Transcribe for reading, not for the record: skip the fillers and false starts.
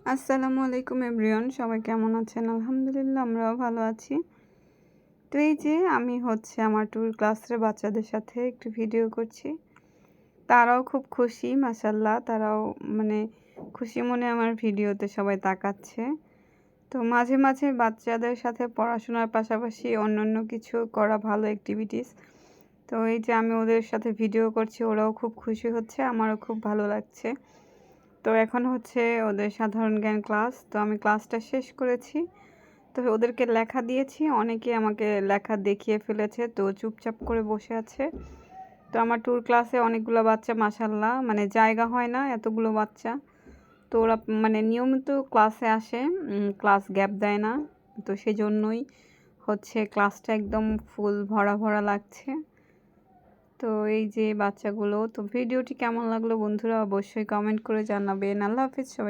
আসসালামু আলাইকুম এভরিওয়ান, সবাই কেমন আছেন? আলহামদুলিল্লাহ আমরাও ভালো আছি। তো এই যে আমি আমার ট্যুর ক্লাসের বাচ্চাদের সাথে একটু ভিডিও করছি। তারাও খুব খুশি, মাশাআল্লাহ। তারাও মানে খুশি মনে আমার ভিডিওতে সবাই তাকাচ্ছে। তো মাঝে মাঝে বাচ্চাদের সাথে পড়াশোনার পাশাপাশি অন্যান্য কিছু করা ভালো অ্যাক্টিভিটিস। তো এই যে আমি ওদের সাথে ভিডিও করছি, ওরাও খুব খুশি হচ্ছে, আমারও খুব ভালো লাগছে। তো এখন ওদের সাধারণ জ্ঞান ক্লাস। তো আমি ক্লাসটা শেষ করেছি। তো ওদেরকে লেখা দিয়েছি। অনেকে আমাকে লেখা দেখিয়ে ফেলেছে, তো চুপচাপ করে বসে আছে। তো আমার ট্যুর ক্লাসে অনেকগুলো বাচ্চা, মাশাআল্লাহ, মানে জায়গা হয় না এতগুলো বাচ্চা। তো ওরা মানে নিয়মিত ক্লাসে আসে, ক্লাস গ্যাপ দেয় না। তো সেজন্যই ক্লাসটা একদম ফুল ভরা ভরা লাগছে। তো এই যে বাচ্চাগুলো, তো ভিডিওটি কেমন লাগলো বন্ধুরা অবশ্যই কমেন্ট করে জানাবেন। আল্লাহ হাফেজ সবাই।